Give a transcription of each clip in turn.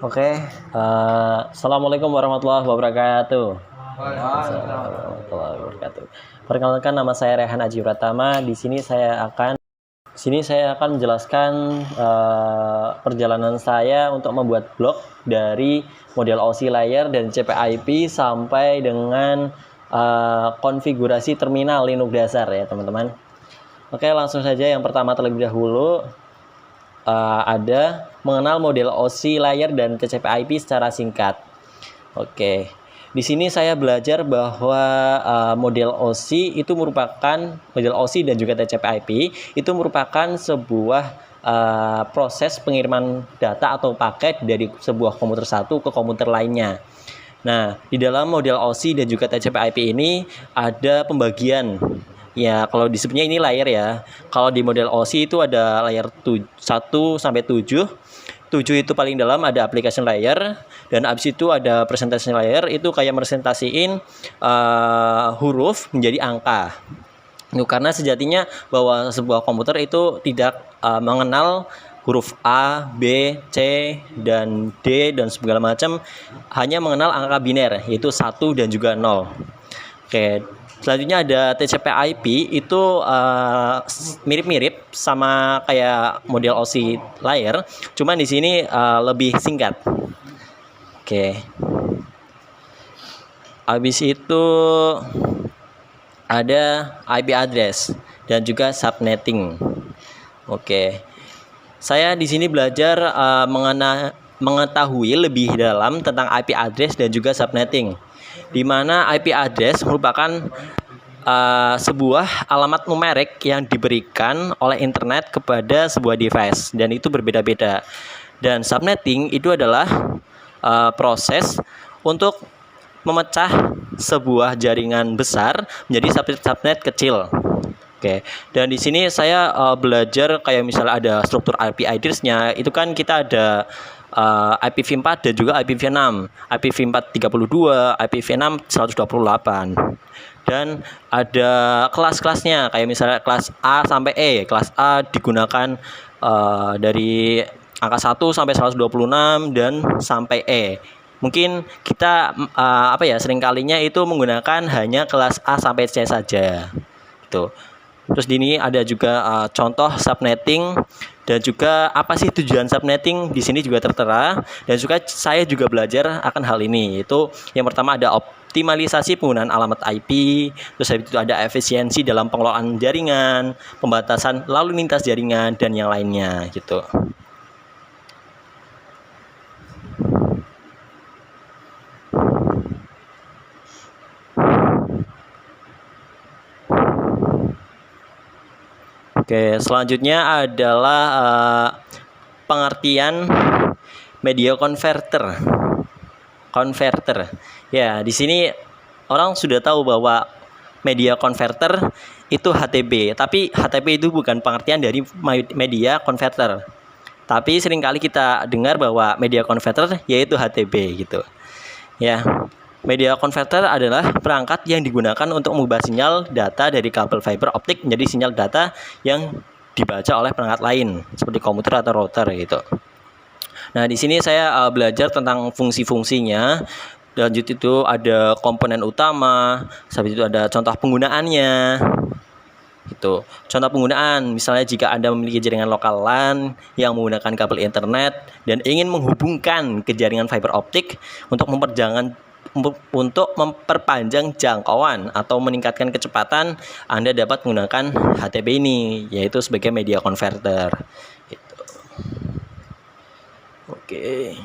Oke, Assalamualaikum warahmatullahi wabarakatuh. Waalaikumsalam warahmatullahi wabarakatuh. Perkenalkan, nama saya Rehan Aji Pratama. Di sini saya akan menjelaskan perjalanan saya untuk membuat blog dari model OSI layer dan CPIP sampai dengan konfigurasi terminal Linux dasar ya teman-teman. Oke, langsung saja. Yang pertama terlebih dahulu ada mengenal model OSI layer dan TCP/IP secara singkat. Oke, di sini saya belajar bahwa model OSI dan juga TCP/IP itu merupakan sebuah proses pengiriman data atau paket dari sebuah komputer satu ke komputer lainnya. Nah, di dalam model OSI dan juga TCP/IP ini ada pembagian. Ya, kalau disebutnya ini layer ya. Kalau di model OSI itu ada layer 1 sampai 7. 7 itu paling dalam ada application layer, dan abis itu ada presentation layer, itu kayak merepresentasiin huruf menjadi angka. Karena sejatinya bahwa sebuah komputer itu tidak mengenal huruf A, B, C, dan D, dan segala macam, hanya mengenal angka biner, yaitu 1 dan juga 0. Oke, selanjutnya ada TCP/IP, itu mirip-mirip sama kayak model OSI layer, cuman di sini lebih singkat. Oke. Habis itu ada IP address dan juga subnetting. Oke. Saya di sini belajar mengetahui lebih dalam tentang IP address dan juga subnetting, di mana IP address merupakan sebuah alamat numerik yang diberikan oleh internet kepada sebuah device, dan itu berbeda-beda. Dan subnetting itu adalah proses untuk memecah sebuah jaringan besar menjadi subnet kecil. Oke, dan di sini saya belajar kayak misalnya ada struktur IP address-nya, itu kan kita ada IPv4 dan juga IPv6, IPv4 32, IPv6 128, dan ada kelas-kelasnya kayak misalnya kelas A sampai E. Kelas A digunakan dari angka 1 sampai 126 dan sampai E. Mungkin kita seringkalinya itu menggunakan hanya kelas A sampai C saja gitu. Terus di ini ada juga contoh subnetting, dan juga apa sih tujuan subnetting di sini juga tertera, dan juga saya juga belajar akan hal ini. Itu yang pertama ada optimalisasi penggunaan alamat IP, terus habis itu ada efisiensi dalam pengelolaan jaringan, pembatasan lalu lintas jaringan, dan yang lainnya gitu. Oke, selanjutnya adalah pengertian media converter. Ya, di sini orang sudah tahu bahwa media converter itu HTB, tapi HTB itu bukan pengertian dari media converter. Tapi seringkali kita dengar bahwa media converter yaitu HTB gitu. Ya. Media converter adalah perangkat yang digunakan untuk mengubah sinyal data dari kabel fiber optik menjadi sinyal data yang dibaca oleh perangkat lain seperti komputer atau router gitu. Nah, di sini saya belajar tentang fungsi-fungsinya. Lanjut itu ada komponen utama, habis itu ada contoh penggunaannya. Itu contoh penggunaan, misalnya jika Anda memiliki jaringan lokal LAN yang menggunakan kabel internet dan ingin menghubungkan ke jaringan fiber optik untuk memperpanjang jangkauan atau meningkatkan kecepatan, Anda dapat menggunakan HTB ini, yaitu sebagai media converter. Gitu. Oke.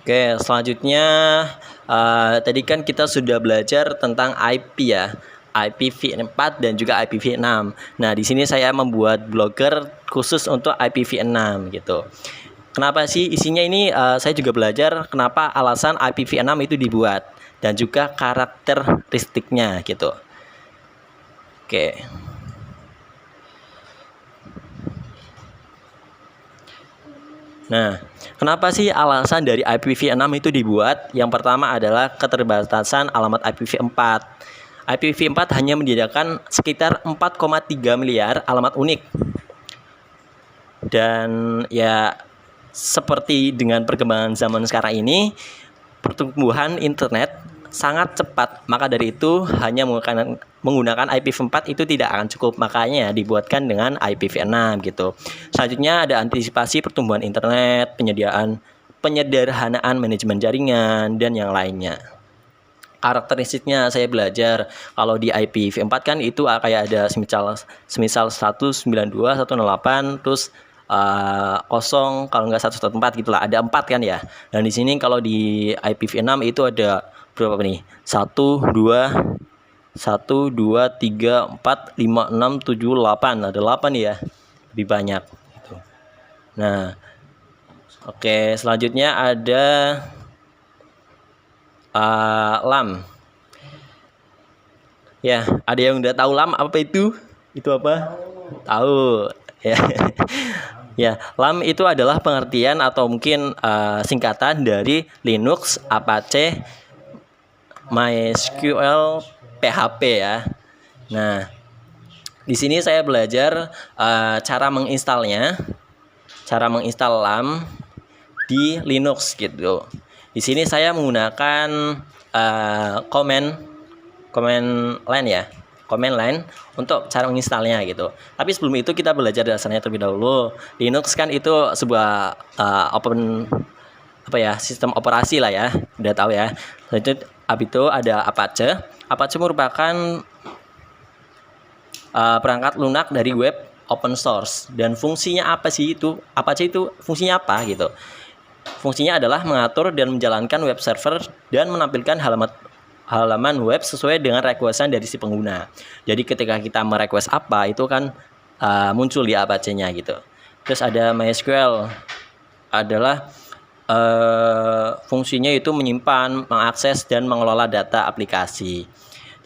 Oke, selanjutnya tadi kan kita sudah belajar tentang IP ya. IPv4 dan juga IPv6. Nah, di sini saya membuat blogger khusus untuk IPv6 gitu. Kenapa sih isinya ini? Saya juga belajar kenapa alasan IPv6 itu dibuat dan juga karakteristiknya gitu. Oke. Nah, kenapa sih alasan dari IPv6 itu dibuat? Yang pertama adalah keterbatasan alamat IPv4. IPv4 hanya menyediakan sekitar 4,3 miliar alamat unik. Dan ya seperti dengan perkembangan zaman sekarang ini, pertumbuhan internet sangat cepat. Maka dari itu hanya menggunakan IPv4 itu tidak akan cukup. Makanya dibuatkan dengan IPv6 gitu. Selanjutnya ada antisipasi pertumbuhan internet, penyederhanaan manajemen jaringan dan yang lainnya. Karakteristiknya saya belajar kalau di IPv4 kan itu kayak ada semisal 192.168 terus 0 kalau nggak 114 gitulah, ada 4 kan ya. Dan di sini kalau di IPv6 itu ada berapa nih? 1 2 3 4 5 6 7 8, ada 8 ya, lebih banyak gitu. Nah, oke, selanjutnya ada LAM. Ya, ada yang udah tahu LAM apa itu? Itu apa? Tahu ya. Ya, LAM itu adalah pengertian atau mungkin singkatan dari Linux, Apache, MySQL, PHP ya. Nah, di sini saya belajar cara menginstal LAM di Linux gitu. Di sini saya menggunakan command line untuk cara menginstalnya gitu. Tapi sebelum itu kita belajar dasarnya terlebih dahulu. Linux kan itu sebuah sistem operasi lah ya, udah tahu ya. Selanjutnya habis itu ada Apache. Apache merupakan perangkat lunak dari web open source. Dan fungsinya apa sih itu? Apache itu fungsinya apa gitu? Fungsinya adalah mengatur dan menjalankan web server dan menampilkan halaman web sesuai dengan requestan dari si pengguna. Jadi ketika kita merequest apa itu kan muncul di Apache-nya gitu. Terus ada MySQL, adalah fungsinya itu menyimpan, mengakses dan mengelola data aplikasi.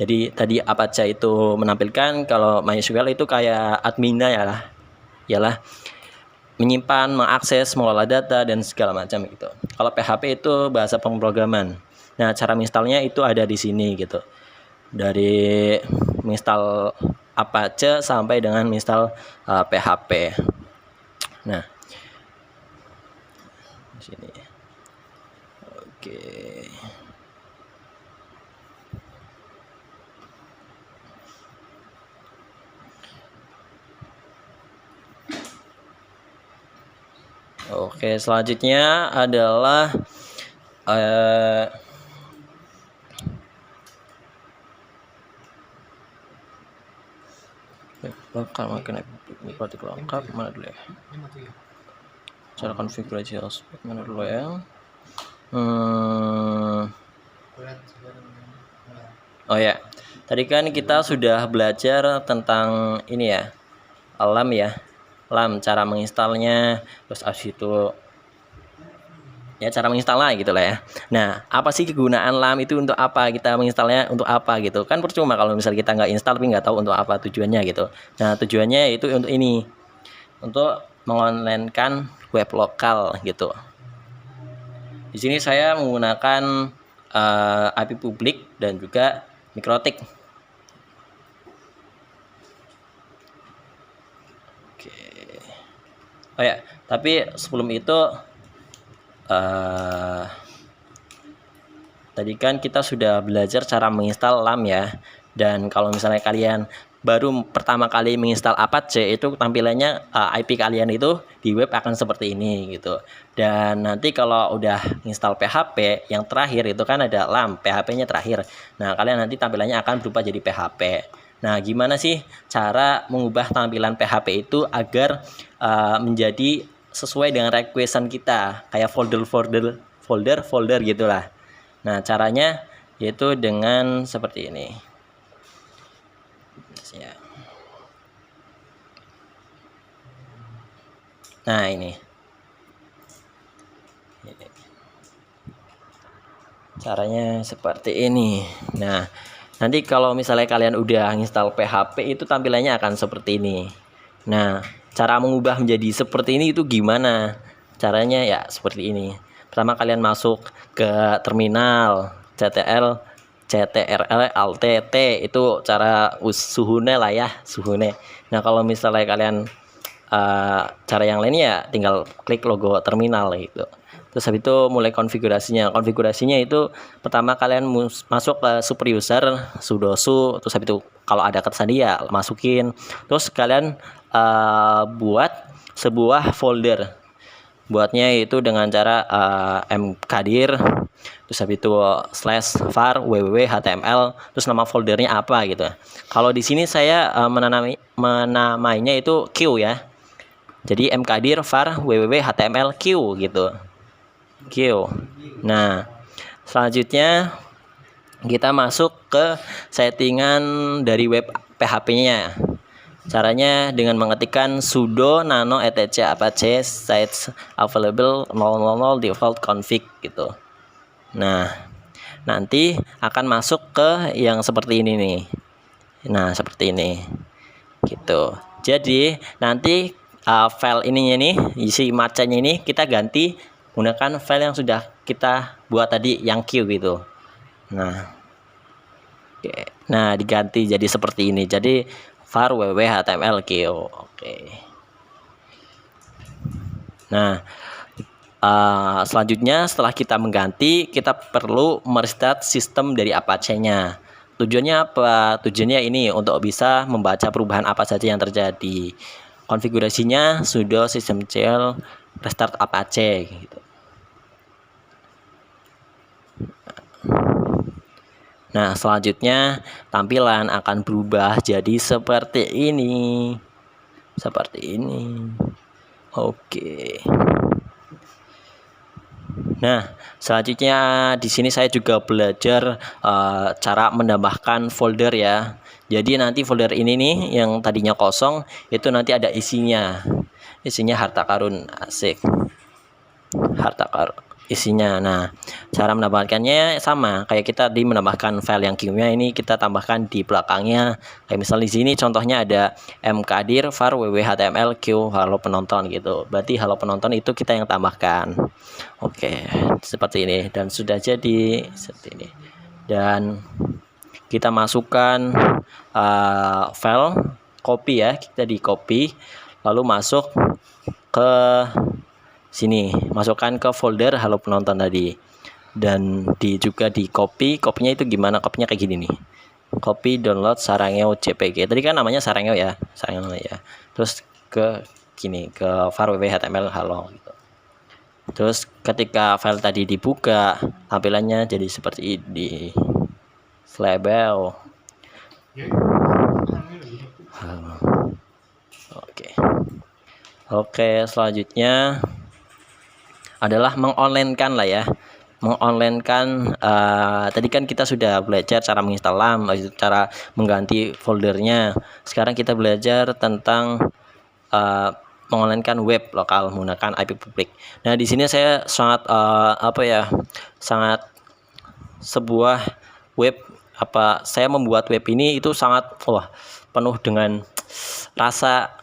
Jadi tadi Apache itu menampilkan, kalau MySQL itu kayak adminnya yalah menyimpan, mengakses, mengelola data dan segala macam gitu. Kalau PHP itu bahasa pemrograman. Nah, cara menginstalnya itu ada di sini gitu. Dari menginstal Apache sampai dengan menginstal PHP. Nah, di sini. Oke. Oke, selanjutnya adalah lengkap mana dulu ya? Cara konfigurasi hotspot mana dulu ya? Oh ya, tadi kan kita sudah belajar tentang ini ya, LAM ya. LAM, cara menginstalnya, terus abis itu ya cara menginstalnya gitu lah ya. Nah, apa sih kegunaan LAM itu, untuk apa kita menginstalnya, untuk apa gitu? Kan percuma kalau misalnya kita nggak install tapi nggak tahu untuk apa tujuannya gitu. Nah, tujuannya itu untuk ini, untuk mengonlinekan web lokal gitu. Di sini saya menggunakan IP publik dan juga mikrotik. Oh ya, tapi sebelum itu tadi kan kita sudah belajar cara menginstal LAM ya. Dan kalau misalnya kalian baru pertama kali menginstal Apache, itu tampilannya IP kalian itu di web akan seperti ini gitu. Dan nanti kalau udah install PHP yang terakhir itu kan ada LAM, PHP-nya terakhir. Nah, kalian nanti tampilannya akan berubah jadi PHP. Nah, gimana sih cara mengubah tampilan PHP itu agar menjadi sesuai dengan requestan kita, kayak folder gitulah. Nah, caranya yaitu dengan seperti ini. Nah, ini caranya seperti ini. Nah, nanti kalau misalnya kalian udah install PHP itu tampilannya akan seperti ini. Nah, cara mengubah menjadi seperti ini itu gimana? Caranya ya seperti ini. Pertama kalian masuk ke terminal CTRL Alt T, itu cara suhune lah ya, suhune. Nah, kalau misalnya kalian cara yang lainnya ya tinggal klik logo terminal gitu. Terus habis itu mulai konfigurasinya itu pertama kalian masuk ke super user sudo su, terus habis itu kalau ada kata sandi ya masukin, terus kalian buat sebuah folder. Buatnya itu dengan cara mkdir, terus habis itu /var www.html, terus nama foldernya apa gitu. Kalau di sini saya menamainya itu Q ya. Jadi mkdir var www.html Q gitu. Q. Nah, selanjutnya kita masuk ke settingan dari web PHP-nya. Caranya dengan mengetikkan sudo nano etc apache sites available 000 default config gitu. Nah, nanti akan masuk ke yang seperti ini nih. Nah, seperti ini. Gitu. Jadi, nanti file ininya nih, isi marcanya ini kita ganti menggunakan file yang sudah kita buat tadi yang Q gitu. Nah, oke. Nah, diganti jadi seperti ini. Jadi var www.html Q. Oke. Nah, selanjutnya setelah kita mengganti, kita perlu merestart sistem dari Apache-nya. Tujuannya apa? Tujuannya ini untuk bisa membaca perubahan apa saja yang terjadi. Konfigurasinya sudo systemcll restart Apache gitu. Nah, selanjutnya tampilan akan berubah jadi seperti ini. Seperti ini. Oke. Nah, selanjutnya di sini saya juga belajar cara menambahkan folder ya. Jadi nanti folder ini nih yang tadinya kosong itu nanti ada isinya. Isinya harta karun, asik. Harta karun isinya. Nah, cara menambahkannya sama kayak kita di menambahkan file yang Q-nya ini kita tambahkan di belakangnya. Kayak misalnya di sini contohnya ada mkdir var www.html q halo penonton gitu. Berarti halo penonton itu kita yang tambahkan. Oke, seperti ini dan sudah jadi seperti ini. Dan kita masukkan file copy ya, kita di copy lalu masuk ke sini, masukkan ke folder halo penonton tadi dan juga di kopinya itu gimana, kopinya kayak gini nih, copy download sarangeo jpg, tadi kan namanya sarangeo ya, terus ke gini ke var www.html halo gitu. Terus ketika file tadi dibuka tampilannya jadi seperti ini, label. Oke, selanjutnya adalah mengonlinekan lah ya, mengonlinekan. Tadi kan kita sudah belajar cara menginstal LAM, cara mengganti foldernya. Sekarang kita belajar tentang mengonlinekan web lokal menggunakan IP publik. Nah, di sini saya sangat sangat sebuah web saya membuat web ini itu sangat penuh dengan rasa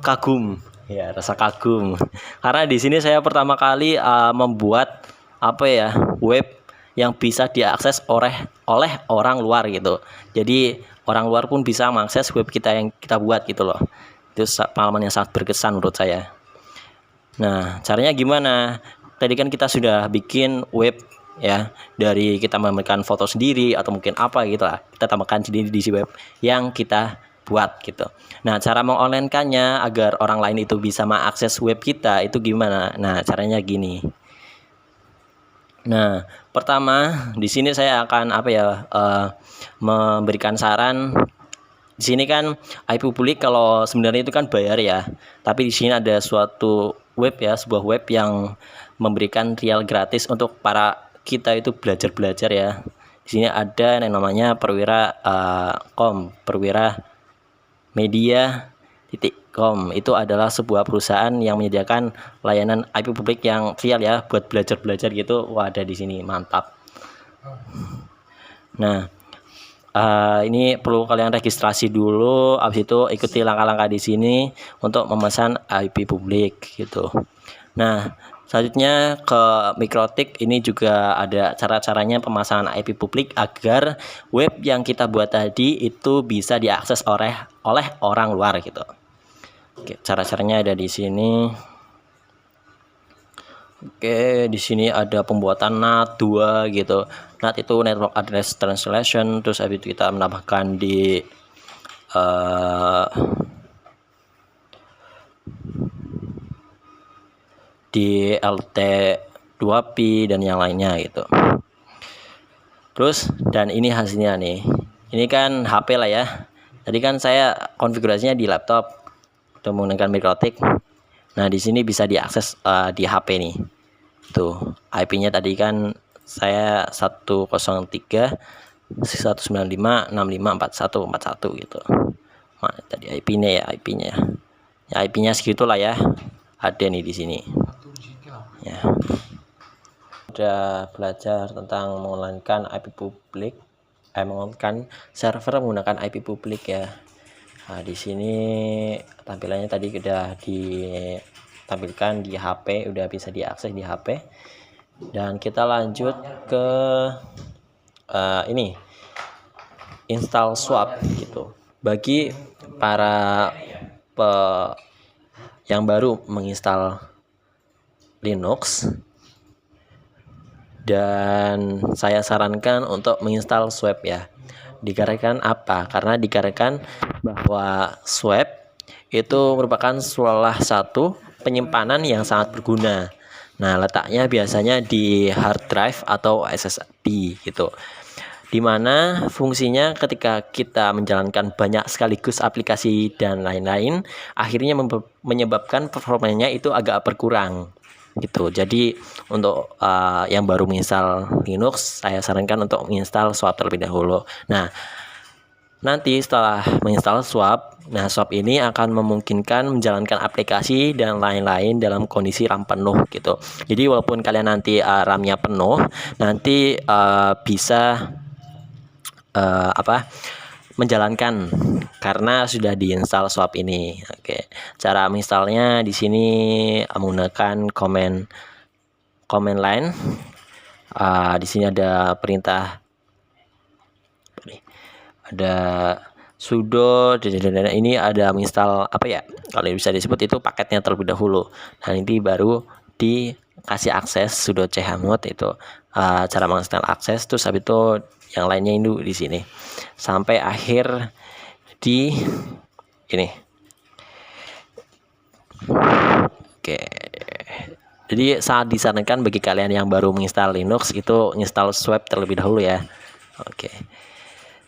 kagum. Ya, rasa kagum. Karena di sini saya pertama kali membuat web yang bisa diakses oleh orang luar gitu. Jadi orang luar pun bisa mengakses web kita yang kita buat gitu loh. Itu pengalaman yang sangat berkesan menurut saya. Nah, caranya gimana? Tadi kan kita sudah bikin web ya, dari kita memberikan foto sendiri atau mungkin apa gitu lah. Kita tambahkan sendiri di si web yang kita buat gitu. Nah, cara mengonlinekannya agar orang lain itu bisa mengakses web kita itu gimana? Nah, caranya gini. Nah, pertama di sini saya akan memberikan saran. Di sini kan IP publik kalau sebenarnya itu kan bayar ya. Tapi di sini ada suatu web ya, sebuah web yang memberikan trial gratis untuk para kita itu belajar ya. Di sini ada yang namanya perwira.media.com. Itu adalah sebuah perusahaan yang menyediakan layanan IP publik yang trial ya buat belajar gitu. Wah, ada di sini, mantap. Nah, ini perlu kalian registrasi dulu, habis itu ikuti langkah-langkah di sini untuk memesan IP publik gitu. Nah, selanjutnya ke Mikrotik, ini juga ada cara-caranya pemasangan IP publik agar web yang kita buat tadi itu bisa diakses oleh orang luar gitu. Oke, cara-caranya ada di sini. Oke, di sini ada pembuatan NAT 2 gitu. NAT itu Network Address Translation, terus habis itu kita menambahkan di LT2P dan yang lainnya gitu. Terus dan ini hasilnya nih. Ini kan HP lah ya. Tadi kan saya konfigurasinya di laptop untuk menggunakan MikroTik. Nah, di sini bisa diakses di HP nih. Tuh, IP-nya tadi kan saya 103.195.654141 gitu. Mana tadi IP-nya ya, IP-nya. Ya, IP-nya segitulah ya. Ada nih di sini. Ya. Udah belajar tentang mengelola IP publik, mengelola server menggunakan IP publik ya. Nah, di sini tampilannya tadi udah ditampilkan di HP, udah bisa diakses di HP. Dan kita lanjut ke ini install swap gitu. Bagi para yang baru menginstal Linux, dan saya sarankan untuk menginstal swap ya. Dikarenakan apa? Karena dikarenakan bahwa swap itu merupakan salah satu penyimpanan yang sangat berguna. Nah, letaknya biasanya di hard drive atau SSD gitu. Dimana fungsinya ketika kita menjalankan banyak sekaligus aplikasi dan lain-lain, akhirnya menyebabkan performanya itu agak berkurang gitu. Jadi untuk yang baru menginstal Linux, saya sarankan untuk menginstal swap terlebih dahulu. Nah, nanti setelah menginstal swap, nah swap ini akan memungkinkan menjalankan aplikasi dan lain-lain dalam kondisi RAM penuh gitu. Jadi walaupun kalian nanti RAM-nya penuh, nanti bisa menjalankan karena sudah diinstal swap ini. Oke, cara menginstalnya di sini menggunakan command line. Di sini ada perintah, ada sudo, ini ada menginstal apa ya? Kalau bisa disebut itu paketnya terlebih dahulu. Dan ini baru dikasih akses sudo chmod itu cara menginstal akses. Terus habis itu yang lainnya itu di sini sampai akhir di ini. Oke, jadi sangat disarankan bagi kalian yang baru menginstal Linux itu install swap terlebih dahulu ya. Oke,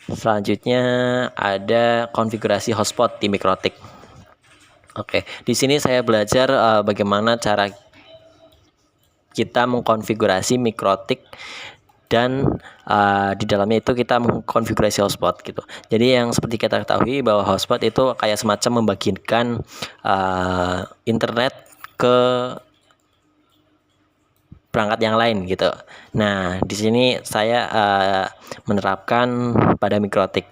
selanjutnya ada konfigurasi hotspot di MikroTik. Oke, di sini saya belajar bagaimana cara kita mengkonfigurasi MikroTik dan di dalamnya itu kita mengkonfigurasi hotspot gitu. Jadi yang seperti kita ketahui bahwa hotspot itu kayak semacam membagikan internet ke perangkat yang lain gitu. Nah, di sini saya menerapkan pada MikroTik.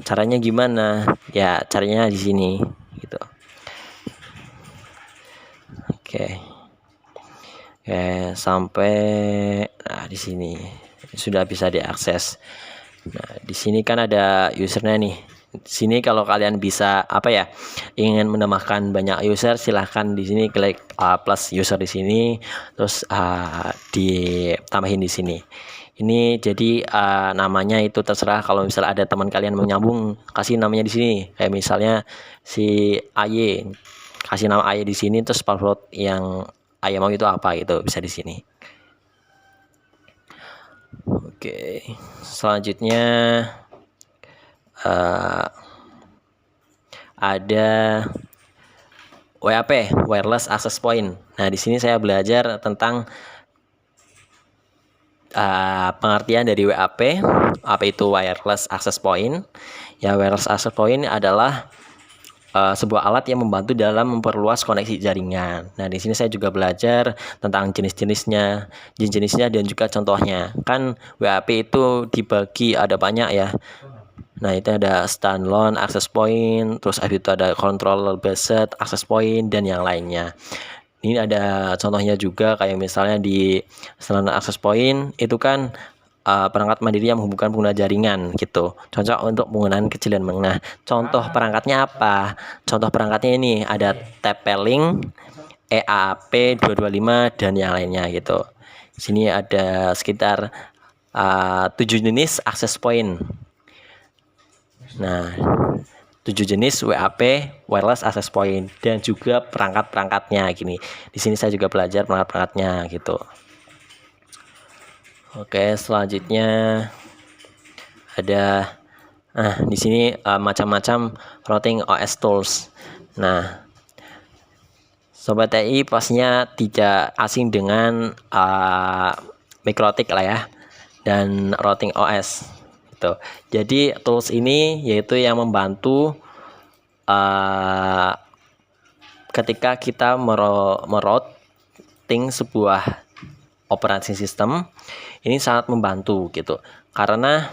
Caranya gimana? Ya, caranya di sini gitu. Oke, sampai di sini sudah bisa diakses. Nah, di sini kan ada usernya nih. Di sini kalau kalian bisa ingin menambahkan banyak user, silahkan di sini klik plus user di sini, terus ditambahin di sini. Ini jadi namanya itu terserah. Kalau misalnya ada teman kalian mau nyambung, kasih namanya di sini. Kayak misalnya si AY, kasih nama AY di sini, terus password yang AY mau itu apa gitu, bisa di sini. Oke, selanjutnya ada WAP, Wireless Access Point. Nah, di sini saya belajar tentang pengertian dari WAP. Apa itu Wireless Access Point? Ya, Wireless Access Point adalah sebuah alat yang membantu dalam memperluas koneksi jaringan. Nah, di sini saya juga belajar tentang jenis-jenisnya dan juga contohnya. Kan WAP itu dibagi ada banyak ya. Nah, itu ada standalone access point, terus habis itu ada controller based access point dan yang lainnya. Ini ada contohnya juga kayak misalnya di standalone access point itu kan perangkat mandiri yang menghubungkan pengguna jaringan gitu. Cocok untuk penggunaan kecil dan menengah. Contoh perangkatnya apa? Contoh perangkatnya ini ada TP-Link, EAP 225 dan yang lainnya gitu. Di sini ada sekitar 7 jenis access point. Nah, 7 jenis WAP wireless access point dan juga perangkat-perangkatnya gini. Di sini saya juga belajar perangkat-perangkatnya gitu. Oke, selanjutnya ada di sini macam-macam routing OS tools. Nah, Sobat TI pastinya tidak asing dengan MikroTik lah ya dan routing OS gitu. Jadi tools ini yaitu yang membantu ketika kita merouting sebuah operating system, ini sangat membantu gitu. Karena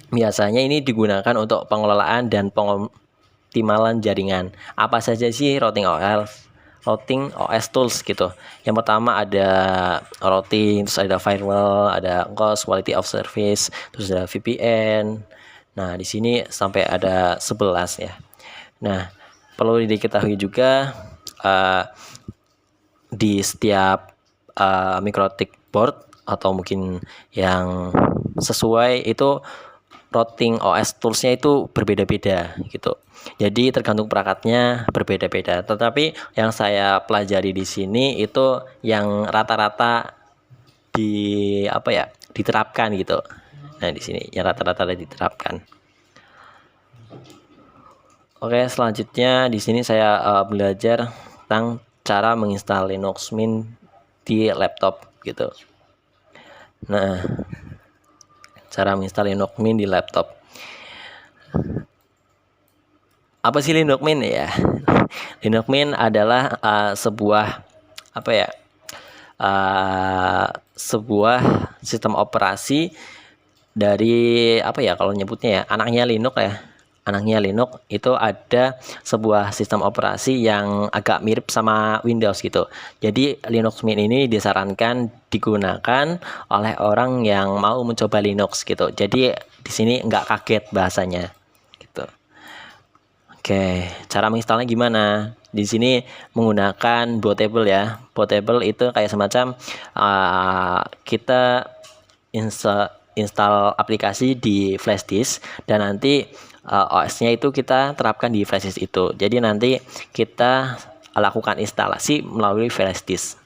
biasanya ini digunakan untuk pengelolaan dan pengoptimalan jaringan. Apa saja sih routing OS tools gitu. Yang pertama ada routing, terus ada firewall, ada cost, quality of service, terus ada VPN. Nah, di sini sampai ada 11 ya. Nah, perlu diketahui juga di setiap MikroTik board atau mungkin yang sesuai itu routing OS toolsnya itu berbeda-beda gitu. Jadi tergantung perangkatnya berbeda-beda. Tetapi yang saya pelajari di sini itu yang rata-rata diterapkan gitu. Nah, di sini yang rata-rata diterapkan. Oke, selanjutnya di sini saya belajar tentang cara menginstal Linux Mint di laptop gitu. Nah, cara menginstal Linux Mint di laptop. Apa sih Linux Mint ya? Linux Mint adalah sebuah sebuah sistem operasi dari kalau nyebutnya ya, anaknya Linux ya. Anaknya Linux itu ada sebuah sistem operasi yang agak mirip sama Windows gitu. Jadi Linux Mint ini disarankan digunakan oleh orang yang mau mencoba Linux gitu. Jadi di sini nggak kaget bahasanya gitu. Oke, cara menginstalnya gimana? Di sini menggunakan bootable ya. Bootable itu kayak semacam kita install aplikasi di flash disk dan nanti OS-nya itu kita terapkan di flash disk itu. Jadi nanti kita lakukan instalasi melalui flash disk.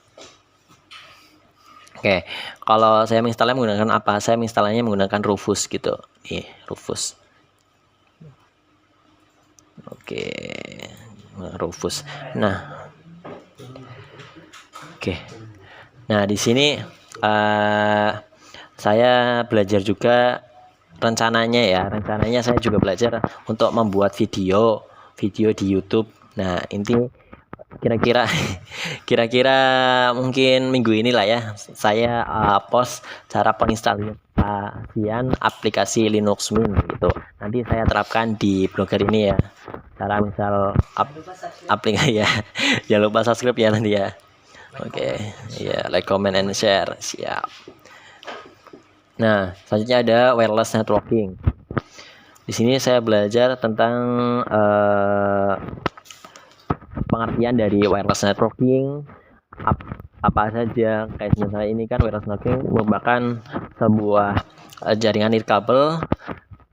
Oke, kalau saya menginstalnya menggunakan apa? Saya menginstalnya menggunakan Rufus gitu. Nih, Rufus. Oke, Rufus. Nah, di sini saya belajar juga rencananya saya juga belajar untuk membuat video di YouTube. Nah, ini kira-kira mungkin minggu inilah ya saya post cara penginstalasian aplikasi Linux Mint gitu. Nanti saya terapkan di blogger ini ya. Cara misal aplikasi ya. Jangan lupa subscribe ya nanti ya. Oke, ya, like, comment, and share. Siap. Nah, selanjutnya ada wireless networking. Di sini saya belajar tentang pengertian dari wireless networking, apa saja. Kayak misalnya ini kan wireless networking merupakan sebuah jaringan nirkabel.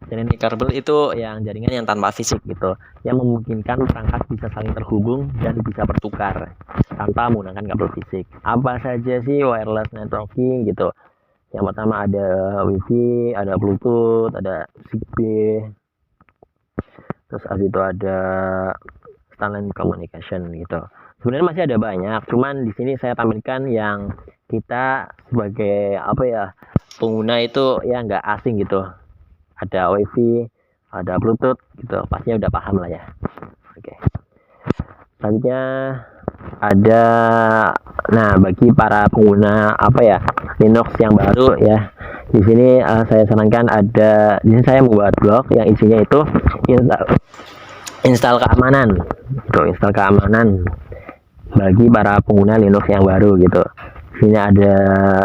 Jaringan nirkabel itu jaringan yang tanpa fisik gitu, yang memungkinkan perangkat bisa saling terhubung dan bisa bertukar tanpa menggunakan kabel fisik. Apa saja sih wireless networking gitu? Yang pertama ada Wi-Fi, ada Bluetooth, ada Zigbee, terus habis itu ada Starlink Communication gitu. Sebenarnya masih ada banyak, cuman di sini saya tampilkan yang kita sebagai pengguna itu nggak asing gitu. Ada Wi-Fi, ada Bluetooth gitu, pastinya udah paham lah ya. Oke. Selanjutnya ada, bagi para pengguna Linux yang baru ya, di sini saya sarankan di sini saya membuat blog yang isinya itu install keamanan bagi para pengguna Linux yang baru gitu. Sini ada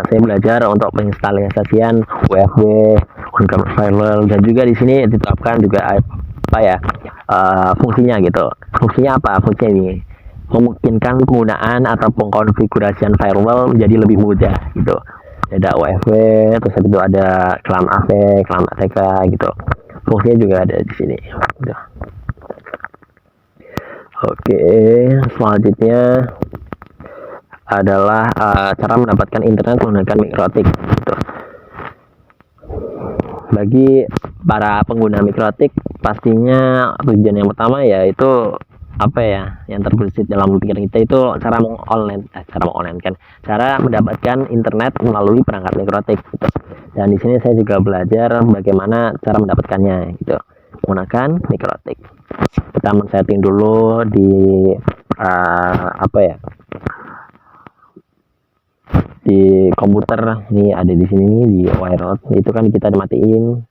saya belajar untuk penginstalasian UFW, on-prem firewall, dan juga di sini ditetapkan juga apa ya fungsinya gitu. Fungsinya apa? Fungsinya ini memungkinkan penggunaan atau pengkonfigurasian firewall menjadi lebih mudah gitu. Ada UFW, terus itu ada CLAM AV, CLAM ATK gitu. Fungsinya juga ada di sini. Gitu. Oke, selanjutnya adalah cara mendapatkan internet menggunakan mikrotik gitu. Bagi para pengguna mikrotik pastinya tujuan yang pertama yaitu apa ya yang terbesit dalam pikiran kita itu cara mendapatkan internet melalui perangkat mikrotik gitu. Dan di sini saya juga belajar bagaimana cara mendapatkannya gitu menggunakan mikrotik. Kita men-setting dulu di apa ya di komputer nih, ada di sini nih di wire itu kan kita dimatiin,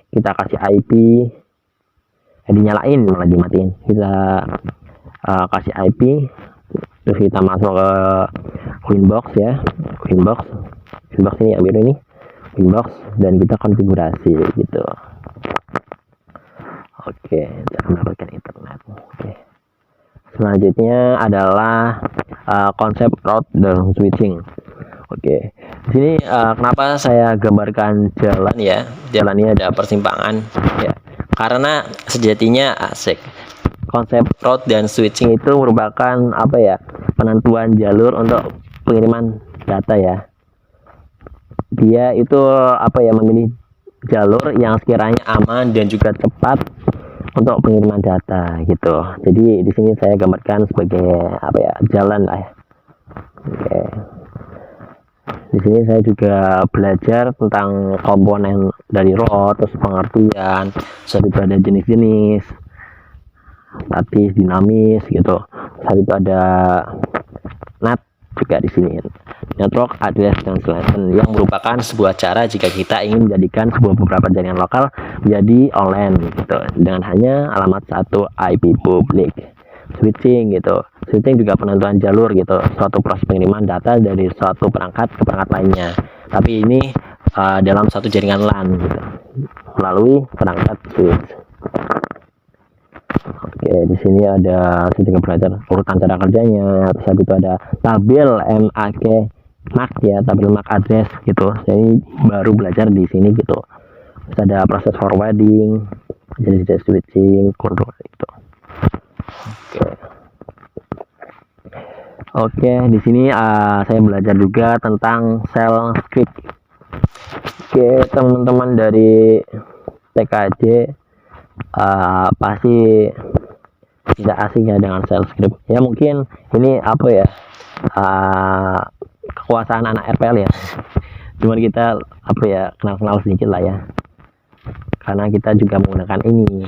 kita kasih IP, dinyalain malah dimatiin, kita kasih IP, terus kita masuk ke Winbox ya, Winbox ini ya biru ini Winbox, dan kita konfigurasi gitu. Oke, cara mendapatkan internet. Oke, selanjutnya adalah konsep route dan switching. Oke, di sini kenapa saya gambarkan jalan ya? Jalan ini ada persimpangan ya. Karena sejatinya asik. Konsep route dan switching itu merupakan apa ya? Penentuan jalur untuk pengiriman data ya. Dia itu apa ya? Memilih jalur yang sekiranya aman dan juga cepat untuk pengiriman data gitu. Jadi di sini saya gambarkan sebagai apa ya? Jalan lah ya. Oke. Di sini saya juga belajar tentang komponen dari route, terus pengertian, saat itu ada jenis-jenis, statis, dinamis gitu. Saat itu ada NAT juga di sini, network address translation, yang merupakan sebuah cara jika kita ingin menjadikan sebuah beberapa jaringan lokal menjadi online gitu dengan hanya alamat satu IP publik. Switching gitu, switching juga penentuan jalur gitu, suatu proses pengiriman data dari suatu perangkat ke perangkat lainnya, tapi ini dalam satu jaringan LAN gitu, melalui perangkat switch. Oke, di sini ada saya juga belajar urutan cara kerjanya, terus habis itu ada tabel MAC ya, tabel MAC address gitu. Jadi baru belajar di sini gitu. Terus ada proses forwarding, jadi switching, kontrol gitu. Oke, di sini saya belajar juga tentang shell script. Oke, teman-teman dari TKJ pasti tidak asing ya dengan shell script. Ya mungkin ini apa ya kekuasaan anak RPL ya. Cuman kita apa ya kenal-kenal sedikit lah ya. Karena kita juga menggunakan ini.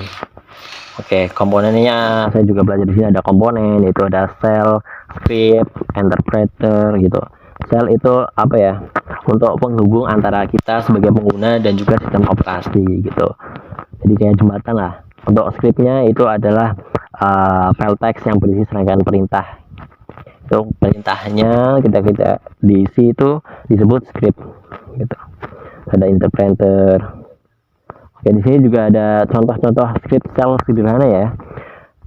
Oke, komponennya saya juga belajar di sini ada komponen, itu ada shell, script, interpreter gitu. Shell itu apa ya? Untuk penghubung antara kita sebagai pengguna dan juga sistem operasi gitu. Jadi kayak jembatan lah. Untuk scriptnya itu adalah file text yang berisi serangkaian perintah. Itu perintahnya kita diisi itu disebut script gitu. Ada interpreter. Oke, di sini juga ada contoh-contoh script shell sederhana ya.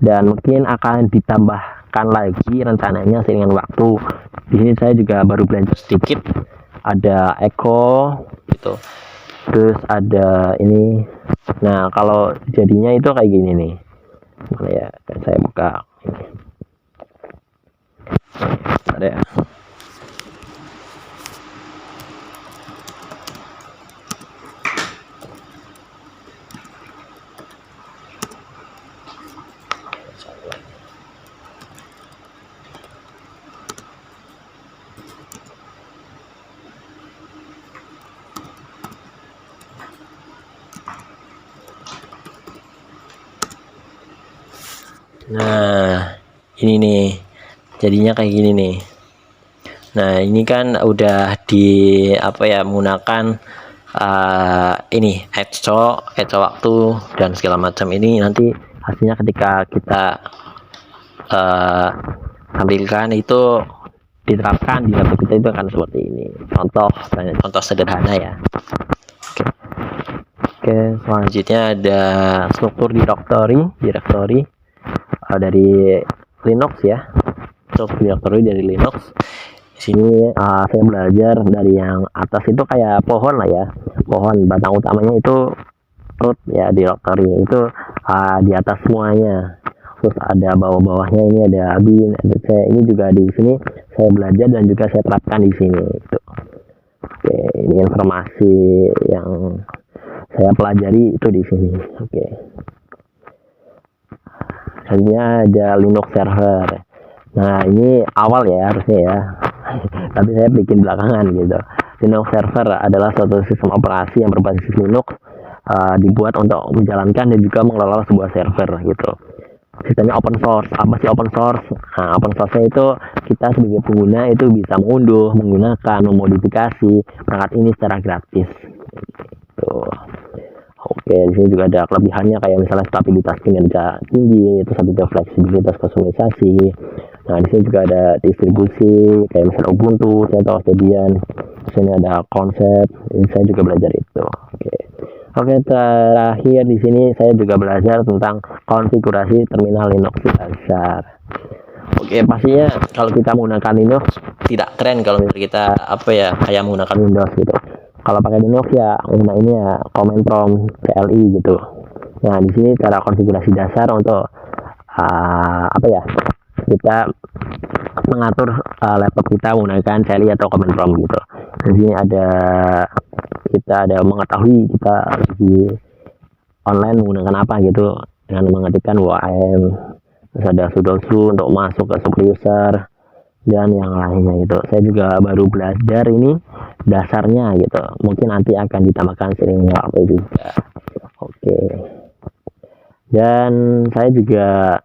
Dan mungkin akan ditambahkan lagi rencananya seiring waktu. Di sini saya juga baru belajar sedikit. Ada echo gitu. Terus ada ini. Nah, kalau jadinya itu kayak gini nih. Mana ya? Saya buka ini. Ada ya. Nah, ini nih jadinya kayak gini nih. Nah, ini kan udah di apa ya menggunakan ini echo waktu dan segala macam. Ini nanti hasilnya ketika kita tampilkan itu diterapkan di laptop kita itu akan seperti ini. Contoh sederhana ya. Oke, selanjutnya ada struktur direktori dari Linux ya. Struktur direktori dari Linux. Di sini saya belajar dari yang atas itu kayak pohon lah ya. Pohon batang utamanya itu root ya, direktori itu di atas semuanya. Terus ada bawah-bawahnya, ini ada bin, ada C. Ini juga di sini saya belajar dan juga saya terapkan di sini gitu. Oke, ini informasi yang saya pelajari itu di sini. Oke. Selanjutnya ada Linux server. Nah, ini awal ya harusnya ya. Tapi saya bikin belakangan gitu. Linux server adalah suatu sistem operasi yang berbasis Linux, dibuat untuk menjalankan dan juga mengelola sebuah server gitu. Sistemnya open source. Apa sih open source? Nah, open source itu kita sebagai pengguna itu bisa mengunduh, menggunakan, memodifikasi perangkat ini secara gratis. Tuh. Oke, di sini juga ada kelebihannya kayak misalnya stabilitas kinerja tinggi, terus ada fleksibilitas kustomisasi. Nah, di sini juga ada distribusi kayak misalnya Ubuntu, atau Debian. Di sini ada konsep. Ini saya juga belajar itu. Oke, terakhir di sini saya juga belajar tentang konfigurasi terminal Linux dasar. Oke, pastinya kalau kita menggunakan Linux tidak keren kalau misalnya kita kayak menggunakan Windows gitu. Kalau pakai Linux ya ini ya command prompt CLI gitu. Nah, di sini cara konfigurasi dasar untuk kita mengatur laptop kita menggunakan CLI atau command prompt gitu. Di sini kita ada mengetahui kita lagi online menggunakan apa gitu dengan mengetikkan WAM, terus ada sudo untuk masuk ke super user dan yang lainnya gitu. Saya juga baru belajar ini dasarnya gitu, mungkin nanti akan ditambahkan sering waktu juga. Oke, dan saya juga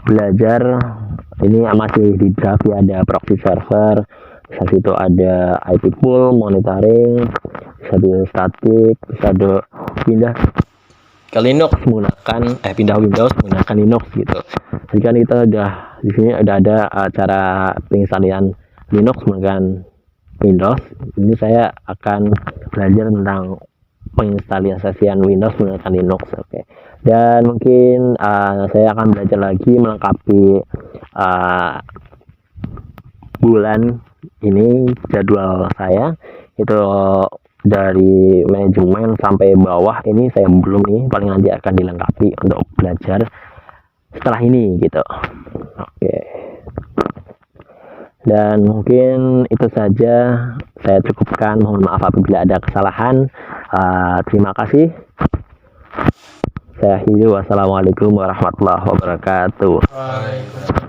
belajar ini masih di draft ya, ada proxy server, bisa itu ada IP pool, monitoring, bisa ada static, bisa ada pindah ke Linux menggunakan pindah Windows menggunakan Linux gitu. Jadi kan kita udah di sini udah ada cara penginstalian Linux menggunakan Windows. Ini saya akan belajar tentang penginstalasian Windows menggunakan Linux. Oke. Dan mungkin saya akan belajar lagi melengkapi bulan ini jadwal saya itu dari manajemen sampai bawah ini saya belum nih, paling nanti akan dilengkapi untuk belajar setelah ini gitu. Oke. Dan mungkin itu saja saya cukupkan, mohon maaf apabila ada kesalahan. Terima kasih. Saya akhiri, wassalamualaikum warahmatullahi wabarakatuh.